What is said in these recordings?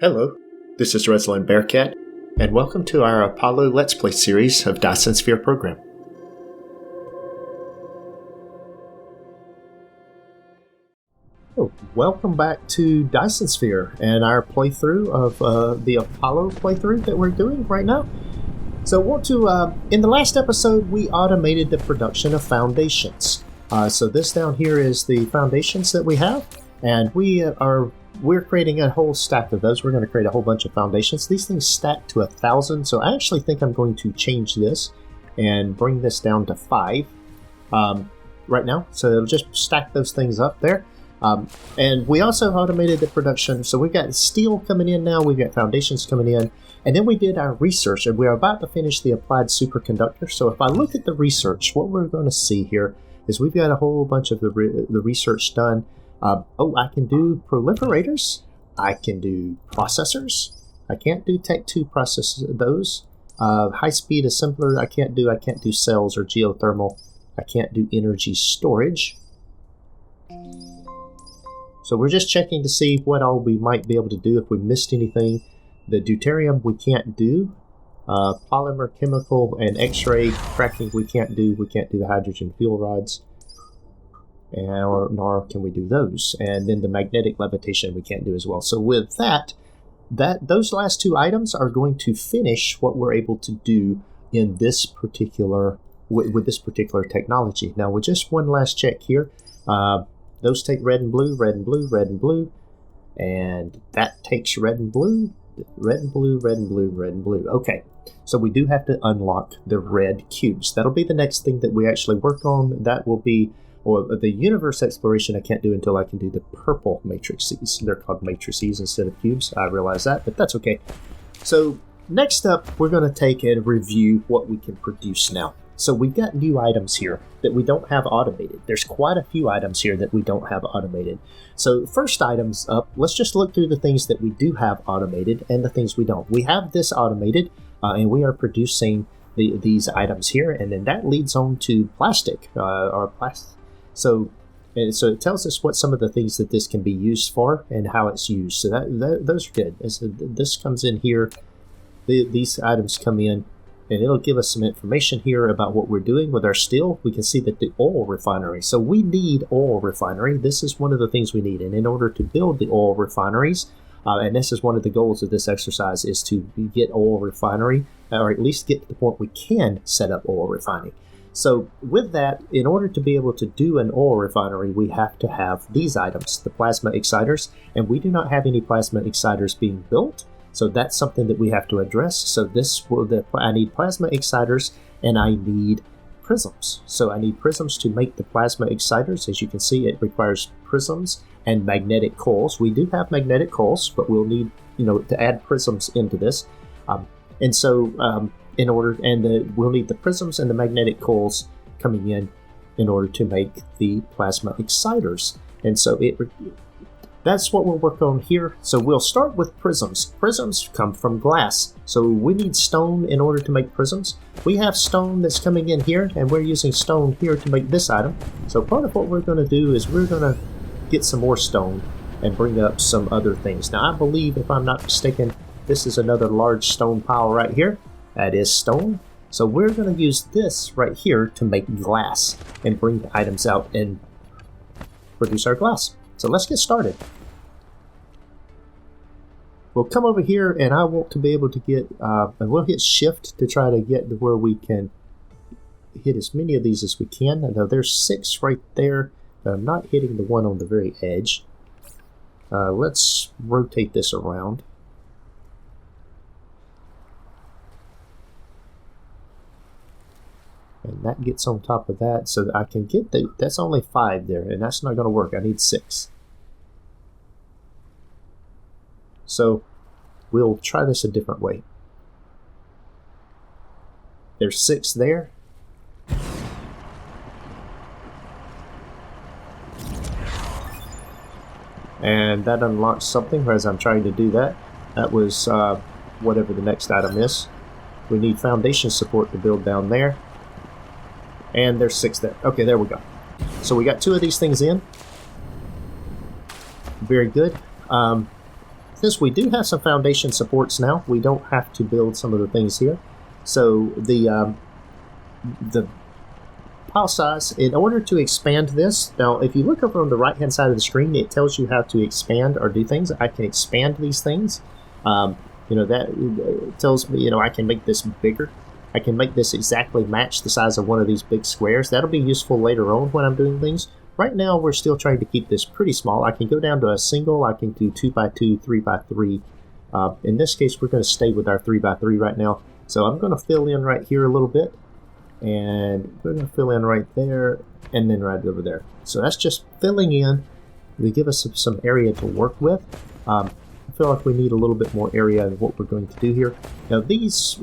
Hello, this is ResilanBearcat, and welcome to our Apollo Let's Play series of Dyson Sphere Program. Welcome back to Dyson Sphere and our playthrough of the Apollo playthrough that we're doing right now. So in the last episode we automated the production of foundations. So this down here is the foundations that we have, and we're creating a whole stack of those. We're going to create a whole bunch of foundations. These things stack to 1,000, so I actually think I'm going to change this and bring this down to 5 right now. So it'll just stack those things up there. And we also automated the production. So we've got steel coming in now, we've got foundations coming in, and then we did our research, and we're about to finish the applied superconductor. So if I look at the research, what we're going to see here is we've got a whole bunch of the research done. I can do proliferators, I can do processors, I can't do Tech 2 processors, those. High-speed assembler, I can't do cells or geothermal, I can't do energy storage. So we're just checking to see what all we might be able to do if we missed anything. The deuterium we can't do, polymer, chemical, and X-ray cracking we can't do the hydrogen fuel rods. Nor can we do those, and then the magnetic levitation we can't do as well. So with those last 2 items are going to finish what we're able to do in this particular with this particular technology. Now with just one last check here, those take red and blue, red and blue, red and blue, and that takes red and blue, red and blue, red and blue, red and blue. Okay, so we do have to unlock the red cubes. That'll be the next thing that we actually work on. That will be. Or the universe exploration I can't do until I can do the purple matrices. They're called matrices instead of cubes. I realize that, but that's okay. So next up, we're going to take and review what we can produce now. So we've got new items here that we don't have automated. There's quite a few items here that we don't have automated. So first items up, let's just look through the things that we do have automated and the things we don't. We have this automated, and we are producing these items here, and then that leads on to plastic, So it tells us what some of the things that this can be used for and how it's used. So those are good. This comes in here. These items come in, and it'll give us some information here about what we're doing with our steel. We can see that the oil refinery. So we need oil refinery. This is one of the things we need. And in order to build the oil refineries, and this is one of the goals of this exercise, is to get oil refinery, or at least get to the point we can set up oil refining. So with that, in order to be able to do an oil refinery, we have to have these items, the plasma exciters, and we do not have any plasma exciters being built. So that's something that we have to address. So I need plasma exciters, and I need prisms. So I need prisms to make the plasma exciters. As you can see, it requires prisms and magnetic coils. We do have magnetic coils, but we'll need, to add prisms into this. We'll need the prisms and the magnetic coils coming in order to make the plasma exciters. And so that's what we'll work on here. So we'll start with prisms. Prisms come from glass. So we need stone in order to make prisms. We have stone that's coming in here, and we're using stone here to make this item. So part of what we're going to do is we're going to get some more stone and bring up some other things. Now I believe, if I'm not mistaken, this is another large stone pile right here. That is stone. So we're going to use this right here to make glass and bring the items out and produce our glass. So let's get started. We'll come over here, and I want to be able to get, and we'll hit shift to try to get to where we can hit as many of these as we can. Now there's 6 right there. I'm not hitting the one on the very edge. Let's rotate this around. And that gets on top of that, so that I can get that's only 5 there, and that's not going to work. I need 6. So we'll try this a different way. There's 6 there. And that unlocks something as I'm trying to do that. That was whatever the next item is. We need foundation support to build down there. And there's 6 there. Okay, there we go. So we got 2 of these things in. Very good. Since we do have some foundation supports now, we don't have to build some of the things here. So the pile size, in order to expand this, now if you look over on the right hand side of the screen, it tells you how to expand or do things. I can expand these things. That tells me, I can make this bigger. I can make this exactly match the size of one of these big squares. That'll be useful later on when I'm doing things. Right now, we're still trying to keep this pretty small. I can go down to a single. I can do 2x2, 3x3. In this case, we're going to stay with our 3x3 right now. So I'm going to fill in right here a little bit. And we're going to fill in right there and then right over there. So that's just filling in. They give us some area to work with. I feel like we need a little bit more area in what we're going to do here. Now these,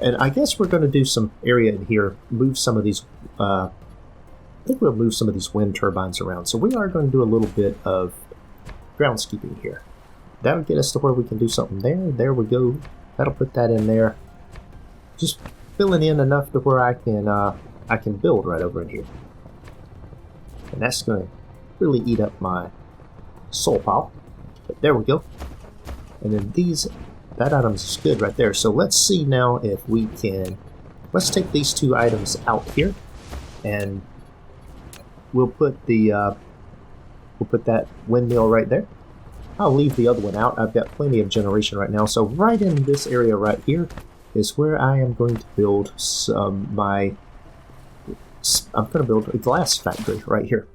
and I guess we're going to do some area in here, move some of these, I think we'll move some of these wind turbines around. So we are going to do a little bit of groundskeeping here. That'll get us to where we can do something there. There we go. That'll put that in there. Just filling in enough to where I can build right over in here. And that's going to really eat up my soul pile. But there we go. And then that item's is good right there. So let's see now if we can, let's take these two items out here and we'll put that windmill right there. I'll leave the other one out. I've got plenty of generation right now. So right in this area right here is where I am going to build I'm going to build a glass factory right here.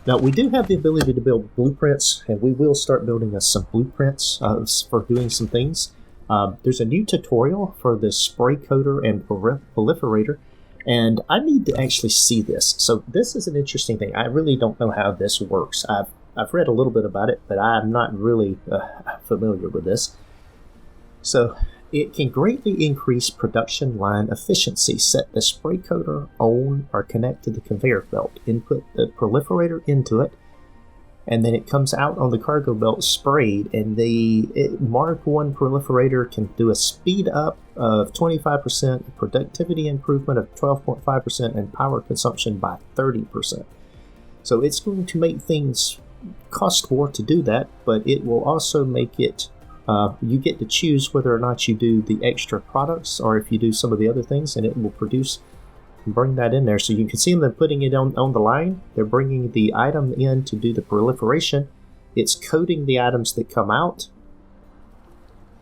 Now we do have the ability to build blueprints, and we will start building us some blueprints for doing some things. There's a new tutorial for the spray coater and proliferator, and I need to actually see this. So this is an interesting thing. I really don't know how this works. I've read a little bit about it, but I'm not really familiar with this. So it can greatly increase production line efficiency. Set the spray coater on or connect to the conveyor belt. Input the proliferator into it, and then it comes out on the cargo belt sprayed. And the Mark 1 proliferator can do a speed up of 25%, productivity improvement of 12.5%, and power consumption by 30%. So it's going to make things cost more to do that, but it will also make it you get to choose whether or not you do the extra products or if you do some of the other things, and it will produce and bring that in there. So you can see them putting it on the line. They're bringing the item in to do the proliferation. It's coding the items that come out,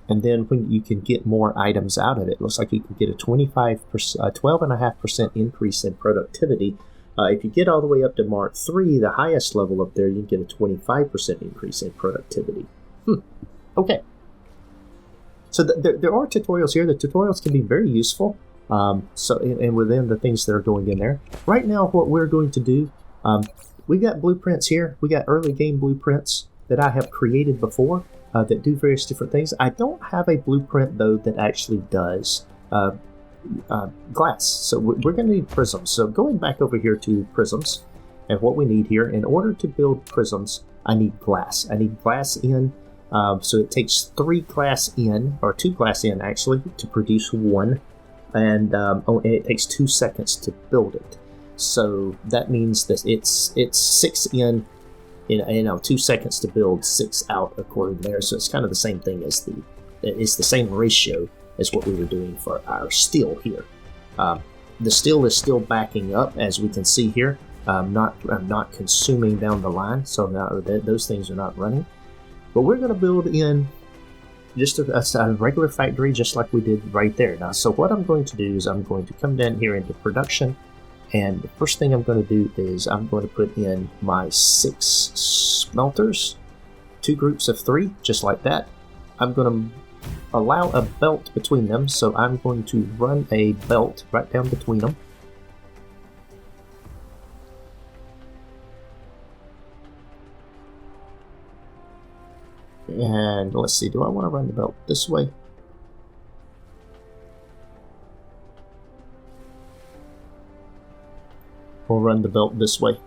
and then when you can get more items out of it, looks like you can get a 12.5% increase in productivity. If you get all the way up to Mark 3, the highest level up there, you can get a 25% increase in productivity. Okay. So there are tutorials here. The tutorials can be very useful. And within the things that are going in there. Right now, what we're going to do, we got blueprints here. We got early game blueprints that I have created before that do various different things. I don't have a blueprint, though, that actually does glass. So we're going to need prisms. So going back over here to prisms, and what we need here, in order to build prisms, I need glass. I need glass in. So it takes 3 glass in, or 2 glass in actually, to produce 1, and it takes 2 seconds to build it. So that means that it's 6 in, 2 seconds to build, 6 out according there. So it's kind of the same thing as it's the same ratio as what we were doing for our steel here. The steel is still backing up, as we can see here. I'm not consuming down the line, so now those things are not running. But we're going to build in just a regular factory, just like we did right there. Now, so what I'm going to do is I'm going to come down here into production, and the first thing I'm going to do is I'm going to put in my 6 smelters, 2 groups of 3, just like that. I'm going to allow a belt between them, so I'm going to run a belt right down between them. And let's see, do I want to run the belt this way? Or run the belt this way?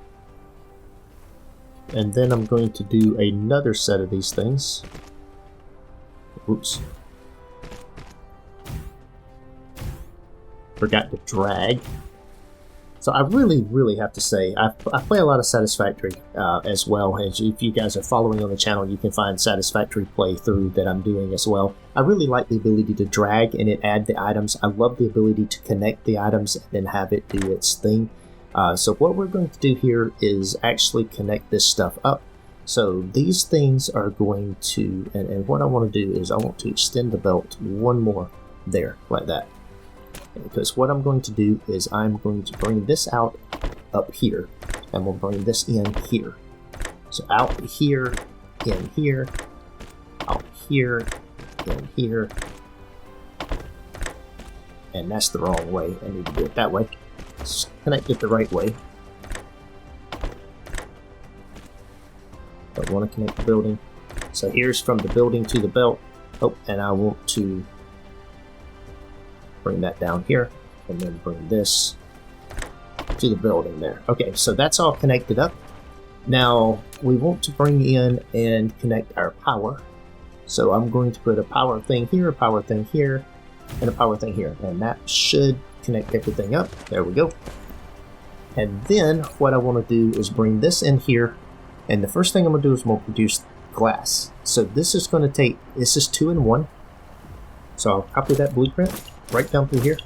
And then I'm going to do another set of these things. Oops. Forgot to drag. So I really have to say, I play a lot of Satisfactory as well. As if you guys are following on the channel, you can find Satisfactory playthrough that I'm doing as well. I really like the ability to drag and it add the items. I love the ability to connect the items and then have it do its thing. So what we're going to do here is actually connect this stuff up. So these things are going to, and what I want to do is I want to extend the belt one more there, like that. Because what I'm going to do is I'm going to bring this out up here, and we'll bring this in here. So out here, in here, out here, in here. And that's the wrong way. I need to do it that way. Let's connect it the right way. I want to connect the building. So here's from the building to the belt. Oh, and I want to bring that down here, and then bring this to the building there. Okay, so that's all connected up. Now, we want to bring in and connect our power. So I'm going to put a power thing here, a power thing here, and a power thing here. And that should connect everything up. There we go. And then what I want to do is bring this in here. And the first thing I'm going to do is I'm going to produce glass. So this is going to take, this is 2 in 1. So I'll copy that blueprint right down through here.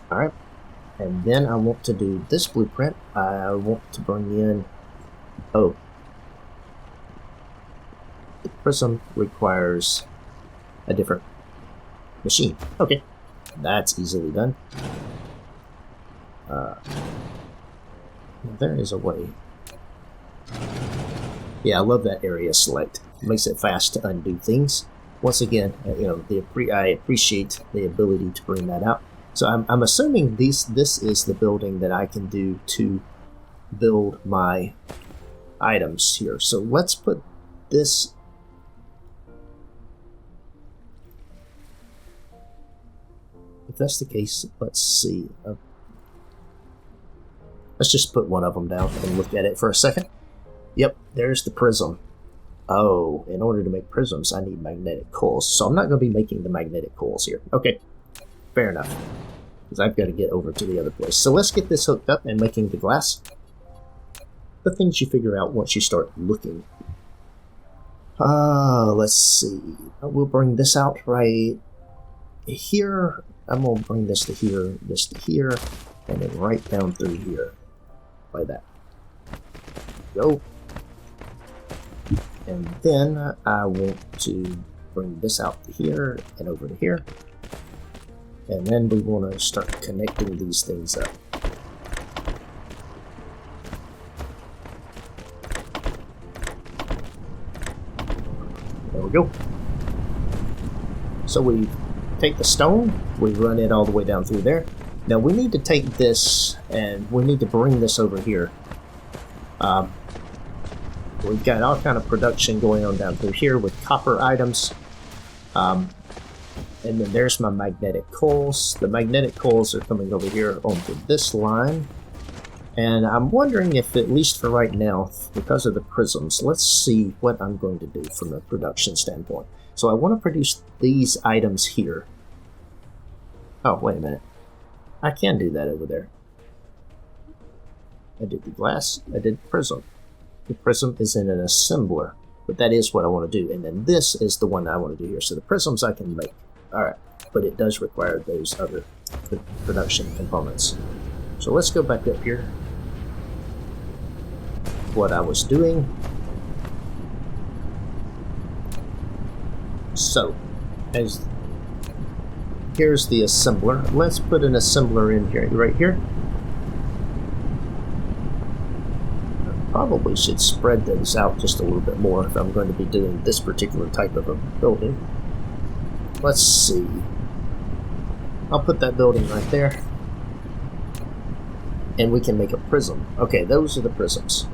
Alright. And then I want to do this blueprint. I want to bring in, oh, the prism requires a different machine. Okay, that's easily done. There is a way. Yeah, I love that area select. It makes it fast to undo things. Once again, you know, I appreciate the ability to bring that out. So I'm assuming this is the building that I can do to build my items here. So let's put this. If that's the case, let's see. Let's just put one of them down and look at it for a second. Yep, there's the prism. Oh, in order to make prisms, I need magnetic coils. So I'm not going to be making the magnetic coils here. Okay, fair enough. Because I've got to get over to the other place. So let's get this hooked up and making the glass. The things you figure out once you start looking. Let's see. We'll bring this out right here. I'm going to bring this to here, this to here, and then right down through here. Like that. Go. And then I want to bring this out to here and over to here. And then we want to start connecting these things up. There we go. So we take the stone, we run it all the way down through there. Now we need to take this and we need to bring this over here. We've got all kind of production going on down through here with copper items. And then there's my magnetic coils. The magnetic coils are coming over here onto this line. And I'm wondering if, at least for right now, because of the prisms, let's see what I'm going to do from a production standpoint. So I want to produce these items here. Oh, wait a minute. I can do that over there. I did the glass, I did the prism. The prism is in an assembler, but that is what I want to do. And then this is the one I want to do here. So the prisms I can make. Alright, but it does require those other production components. So let's go back up here. What I was doing. So, here's the assembler. Let's put an assembler in here, right here. Probably should spread those out just a little bit more if I'm going to be doing this particular type of a building. Let's see. I'll put that building right there. And we can make a prism. Okay, those are the prisms.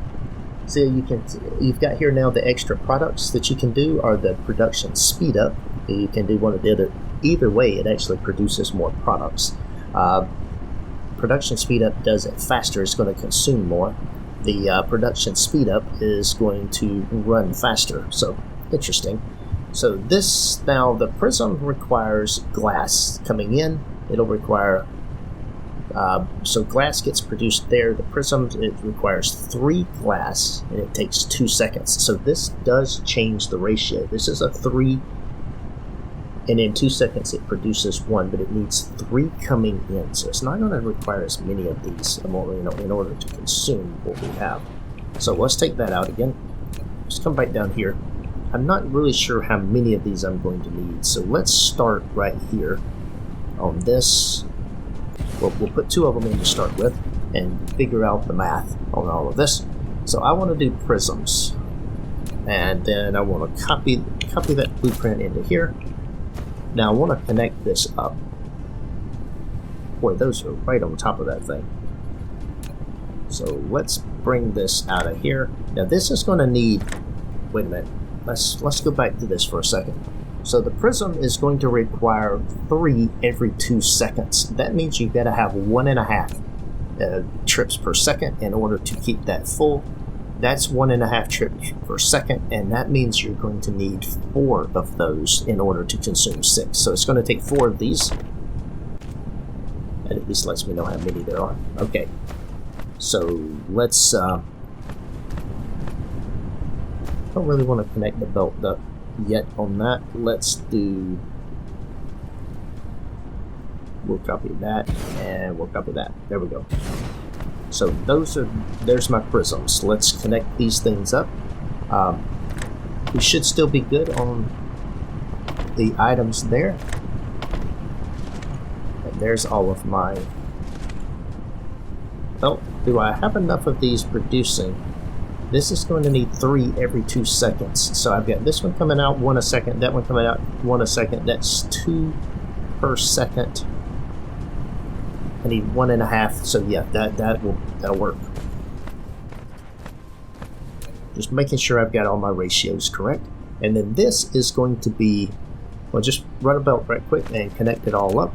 See, you've got here now the extra products that you can do are the production speed up. You can do one or the other. Either way, it actually produces more products. Production speed up does it faster. It's going to consume more. The production speed up is going to run faster. So, interesting. So this, now the prism requires glass coming in. It'll require So glass gets produced there. The prism, it requires 3 glass, and it takes 2 seconds. So this does change the ratio. This is a 3, and in 2 seconds it produces 1, but it needs 3 coming in. So it's not going to require as many of these in order to consume what we have. So let's take that out again. Let's come back down here. I'm not really sure how many of these I'm going to need. So let's start right here on this. We'll put 2 of them in to start with and figure out the math on all of this. So I want to do prisms, and then I want to copy that blueprint into here. Now I want to connect this up. Boy, those are right on top of that thing. So let's bring this out of here. Now this is going to need, wait a minute, let's go back to this for a second. So the prism is going to require 3 every 2 seconds. That means you've got to have 1.5 trips per second in order to keep that full. That's 1.5 trips per second, and that means you're going to need 4 of those in order to consume 6. So it's going to take 4 of these. That at least lets me know how many there are. Okay, so let's... don't really want to connect the belt up yet on that. Let's do... We'll copy that, and we'll copy that. There we go. So there's my prisms. Let's connect these things up. We should still be good on the items there. And there's all of my... Oh, do I have enough of these producing? This is going to need 3 every 2 seconds. So I've got this one coming out 1 a second, that one coming out 1 a second. That's 2 per second. I need 1.5. So yeah, that'll work. Just making sure I've got all my ratios correct. And then this is going to be, well, just run a belt right quick and connect it all up.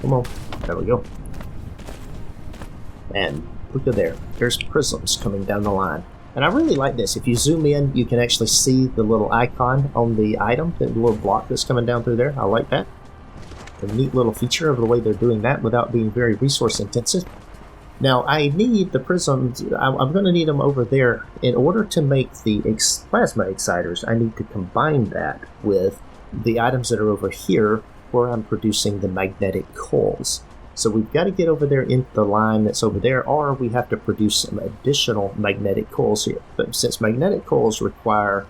Come on, there we go. And look at there, there's prisms coming down the line. And I really like this. If you zoom in, you can actually see the little icon on the item, the little block that's coming down through there. I like that. A neat little feature of the way they're doing that without being very resource intensive. Now I need the prisms, I'm going to need them over there. In order to make the plasma exciters, I need to combine that with the items that are over here where I'm producing the magnetic coils. So we've got to get over there into the line that's over there, or we have to produce some additional magnetic coils here. But since magnetic coils require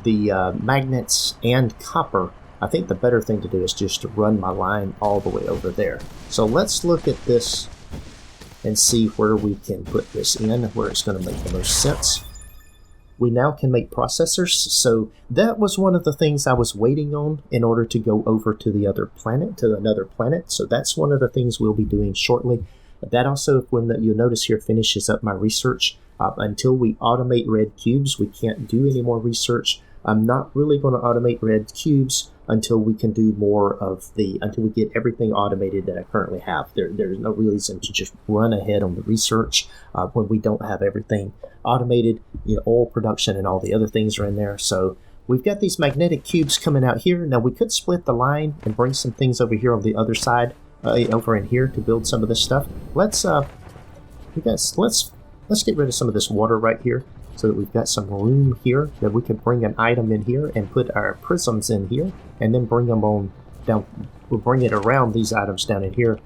the magnets and copper, I think the better thing to do is just to run my line all the way over there. So let's look at this and see where we can put this in, where it's going to make the most sense. We now can make processors, so that was one of the things I was waiting on in order to go over to the other planet, to another planet. So that's one of the things we'll be doing shortly. That also, when you'll notice here, finishes up my research. Until we automate red cubes, we can't do any more research. I'm not really going to automate red cubes until we can do more of until we get everything automated that I currently have. There's no reason to just run ahead on the research when we don't have everything automated. Oil production and all the other things are in there. So we've got these magnetic cubes coming out here. Now we could split the line and bring some things over here on the other side, over in here to build some of this stuff. Let's get rid of some of this water right here, so that we've got some room here that we can bring an item in here and put our prisms in here, and then bring them on down. We'll bring it around these items down in here,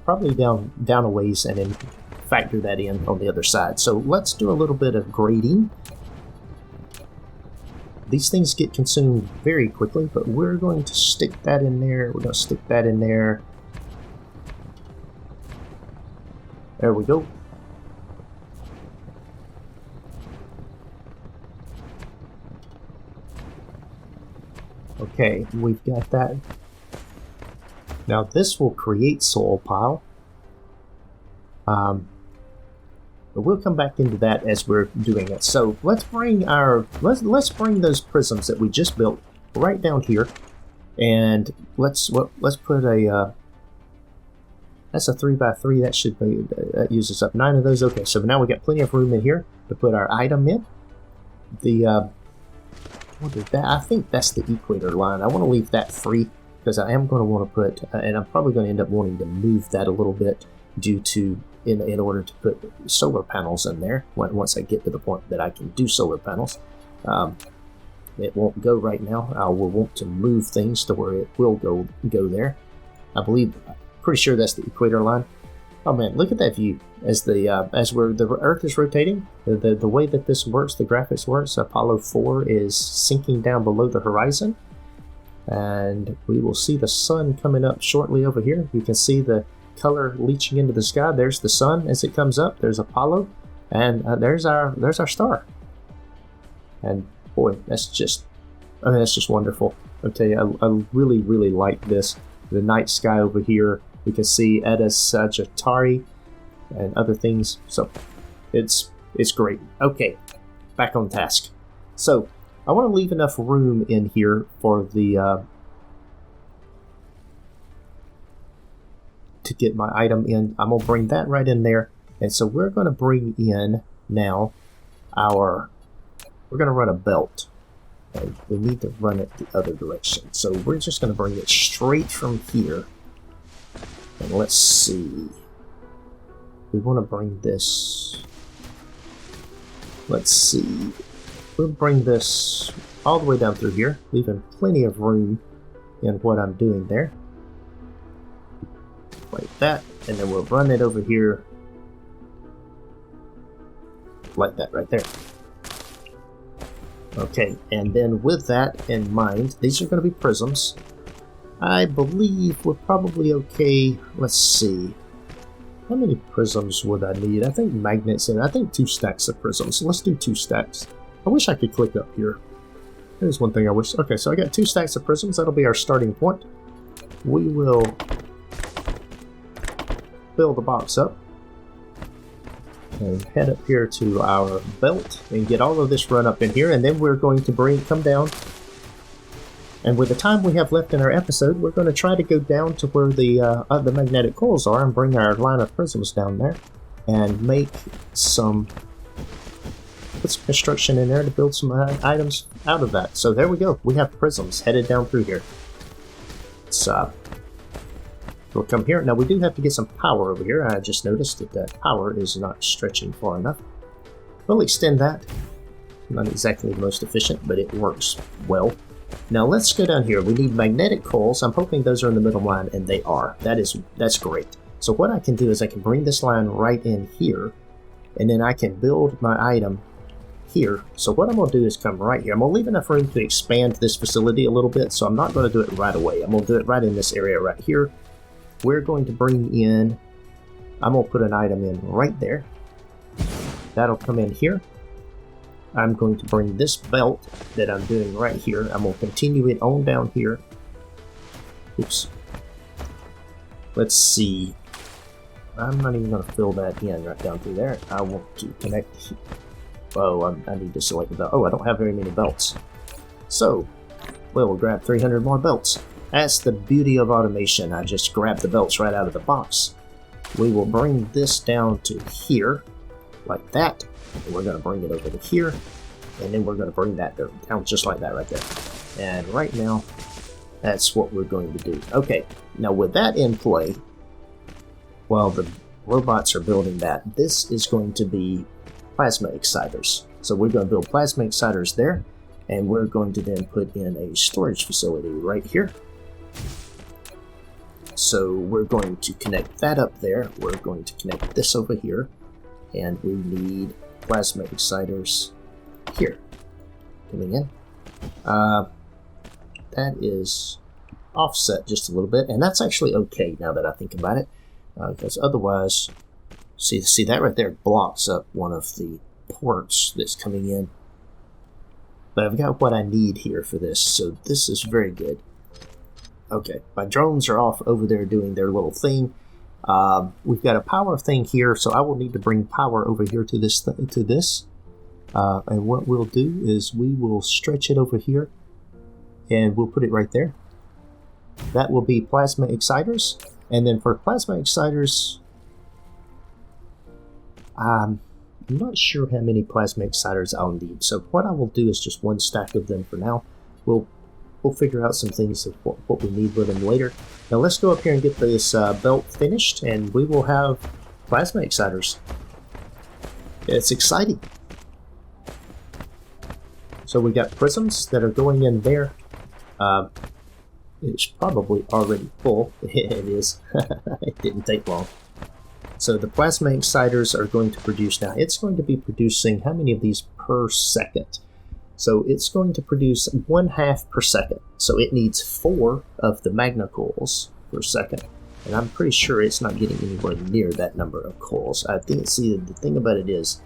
probably down a ways, and then factor that in on the other side. So let's do a little bit of grading. These things get consumed very quickly, but we're going to stick that in there. We're going to stick that in there. There we go. Okay, we've got that. Now this will create soil pile. But we'll come back into that as we're doing it. So let's bring bring those prisms that we just built right down here, and let's put a that's a 3x3. That should be that uses up 9 of those. Okay, so now we got plenty of room in here to put our item in. We'll do that. I think that's the equator line. I want to leave that free because I am going to want to put, and I'm probably going to end up wanting to move that a little bit due to, in order to put solar panels in there once I get to the point that I can do solar panels. It won't go right now. I will want to move things to where it will go there. I believe, pretty sure that's the equator line. Oh man, look at that view as the Earth is rotating. The way that this works, the graphics works. Apollo 4 is sinking down below the horizon, and we will see the sun coming up shortly over here. You can see the color leaching into the sky. There's the sun as it comes up. There's Apollo, and there's our star. And boy, that's just wonderful. I'll tell you, I really, really like this. The night sky over here. We can see Eta Sagittari and other things. So it's great. Okay, back on task. So I want to leave enough room in here for the to get my item in. I'm gonna bring that right in there. And so we're gonna bring in now we're gonna run a belt. And we need to run it the other direction. So we're just gonna bring it straight from here. And let's see. We want to bring this. Let's see. We'll bring this all the way down through here, leaving plenty of room in what I'm doing there. Like that. And then we'll run it over here. Like that right there. Okay, and then with that in mind, these are going to be prisms. I believe we're probably okay. Let's see. How many prisms would I need? I think magnets, and I think 2 stacks of prisms. So let's do 2 stacks. I wish I could click up here. There's one thing I wish. Okay, so I got 2 stacks of prisms. That'll be our starting point. We will fill the box up and head up here to our belt and get all of this run up in here, and then we're going to come down. And with the time we have left in our episode, we're going to try to go down to where the magnetic coils are and bring our line of prisms down there and make put some construction in there to build some items out of that. So there we go. We have prisms headed down through here. So we'll come here. Now we do have to get some power over here. I just noticed that power is not stretching far enough. We'll extend that. Not exactly the most efficient, but it works well. Now let's go down here. We need magnetic coils. I'm hoping those are in the middle line, and they are. That's great. So what I can do is I can bring this line right in here, and then I can build my item here. So what I'm going to do is come right here. I'm going to leave enough room to expand this facility a little bit, so I'm not going to do it right away. I'm going to do it right in this area right here. We're going to bring in, I'm going to put an item in right there. That'll come in here. I'm going to bring this belt that I'm doing right here. I'm going to continue it on down here. Oops. Let's see. I'm not even going to fill that in right down through there. I want to connect. Oh, I need to select the belt. Oh, I don't have very many belts. So, we'll grab 300 more belts. That's the beauty of automation. I just grab the belts right out of the box. We will bring this down to here, like that. And we're going to bring it over to here, and then we're going to bring that down just like that right there. And right now, that's what we're going to do. Okay, now with that in play, while the robots are building that, this is going to be plasma exciters. So we're going to build plasma exciters there, and we're going to then put in a storage facility right here. So we're going to connect that up there. We're going to connect this over here, and we need plasma exciters here coming in. That is offset just a little bit, and that's actually okay now that I think about it, because otherwise, see that right there blocks up one of the ports that's coming in. But I've got what I need here for this, so this is very good. Okay, my drones are off over there doing their little thing. We've got a power thing here, so I will need to bring power over here to this. And what we'll do is we will stretch it over here, and we'll put it right there. That will be plasma exciters, and then for plasma exciters, I'm not sure how many plasma exciters I'll need. So what I will do is just one stack of them for now. We'll figure out some things of what we need with them later. Now let's go up here and get this belt finished, and we will have plasma exciters. It's exciting. So we got prisms that are going in there. It's probably already full. It is. It didn't take long. So the plasma exciters are going to produce, now it's going to be producing how many of these per second? So it's going to produce 1/2 per second. So it needs 4 of the magna coils per second. And I'm pretty sure it's not getting anywhere near that number of coils. I think, see, the thing about it is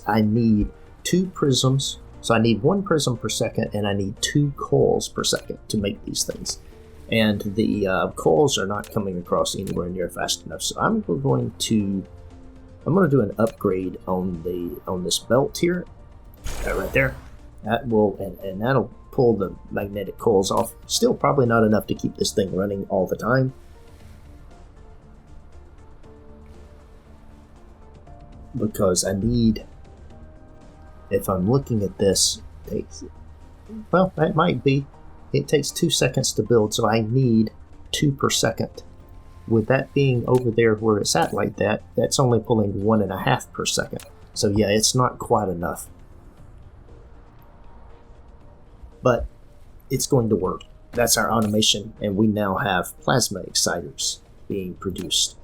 I need 2 prisms. So I need 1 prism per second, and I need 2 coils per second to make these things. And the coils are not coming across anywhere near fast enough. So I'm going to do an upgrade on this belt here, right there. That will and that'll pull the magnetic coils off. Still probably not enough to keep this thing running all the time. Because I need, if I'm looking at this, well, that might be. It takes 2 seconds to build, so I need 2 per second. With that being over there where it's at like that, that's only pulling 1.5 per second. So yeah, it's not quite enough. But it's going to work. That's our automation, and we now have plasma exciters being produced.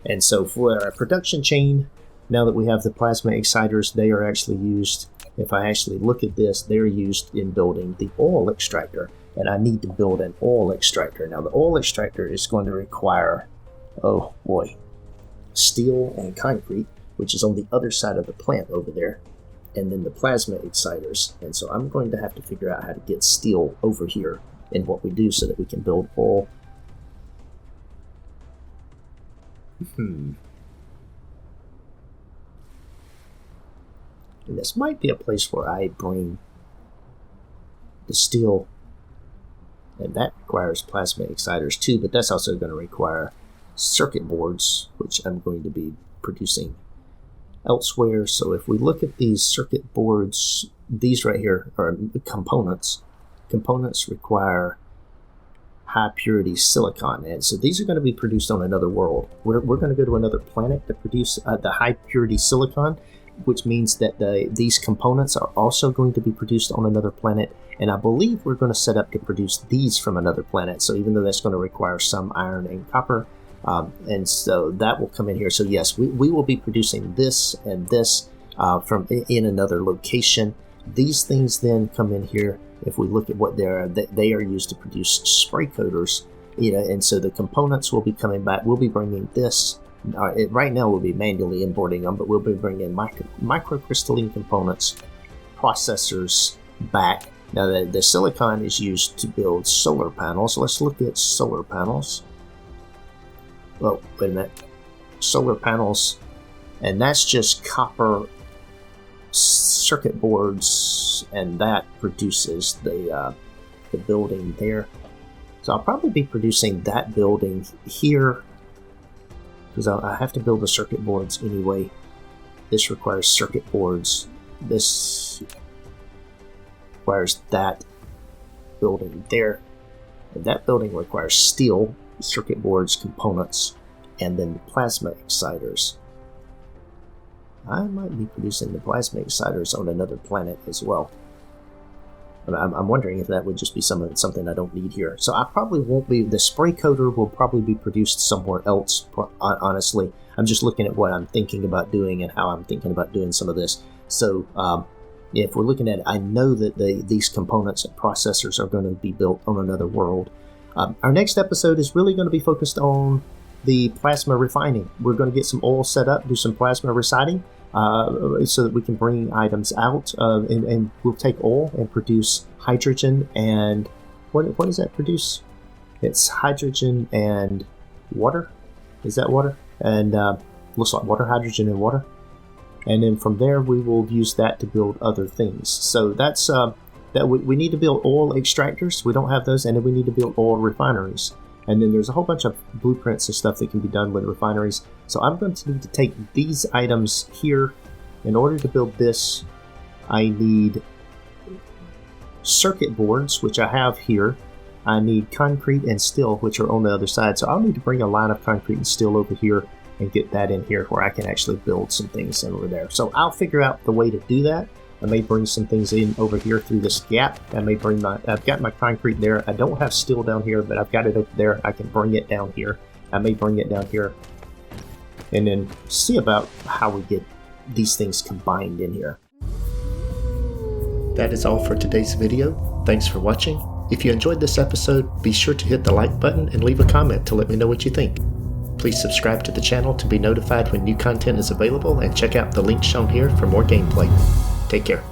And so for our production chain, now that we have the plasma exciters, they are actually used, if I actually look at this, they're used in building the oil extractor. And I need to build an oil extractor. Now the oil extractor is going to require, oh boy, steel and concrete, which is on the other side of the plant over there. And then the plasma exciters. And so I'm going to have to figure out how to get steel over here in what we do so that we can build oil. And this might be a place where I bring the steel, and that requires plasma exciters too, but that's also going to require circuit boards, which I'm going to be producing elsewhere. So if we look at these circuit boards, these right here are components. Components require high purity silicon, and so these are going to be produced on another world. We're going to go to another planet to produce the high purity silicon, which means that these components are also going to be produced on another planet, and I believe we're going to set up to produce these from another planet. So even though that's going to require some iron and copper, and so that will come in here. So yes, we will be producing this and this from in another location. These things then come in here. If we look at what they are used to produce spray coaters, and so the components will be coming back. We'll be bringing this. Right now we'll be manually importing them, but we'll be bringing microcrystalline components, processors back. Now the silicon is used to build solar panels. Let's look at solar panels. Well, wait a minute. Solar panels, and that's just copper circuit boards, and that produces the building there. So I'll probably be producing that building here, because I have to build the circuit boards anyway. This requires circuit boards. This requires that building there. And that building requires steel, circuit boards, components, and then plasma exciters. I might be producing the plasma exciters on another planet as well. I'm wondering if that would just be something I don't need here. So I probably won't be, the spray coater will probably be produced somewhere else, honestly. I'm just looking at what I'm thinking about doing and how I'm thinking about doing some of this. So if we're looking at it, I know that these components and processors are going to be built on another world. Our next episode is really going to be focused on the plasma refining. We're going to get some oil set up, do some plasma reciting, so that we can bring items out, and we'll take oil and produce hydrogen and what does that produce? It's hydrogen and water. Is that water? And looks like water, hydrogen and water. And then from there we will use that to build other things. So that's that we need to build oil extractors. We don't have those, and then we need to build oil refineries. And then there's a whole bunch of blueprints and stuff that can be done with refineries. So I'm going to need to take these items here In order to build this, I need circuit boards, which I have here. I need concrete and steel, which are on the other side. So I'll need to bring a line of concrete and steel over here and get that in here where I can actually build some things over there. So I'll figure out the way to do that. I may bring some things in over here through this gap. I may bring I've got my concrete there. I don't have steel down here, but I've got it over there. I can bring it down here. I may bring it down here and then see about how we get these things combined in here. That is all for today's video. Thanks for watching. If you enjoyed this episode, be sure to hit the like button and leave a comment to let me know what you think. Please subscribe to the channel to be notified when new content is available, and check out the link shown here for more gameplay. Take care.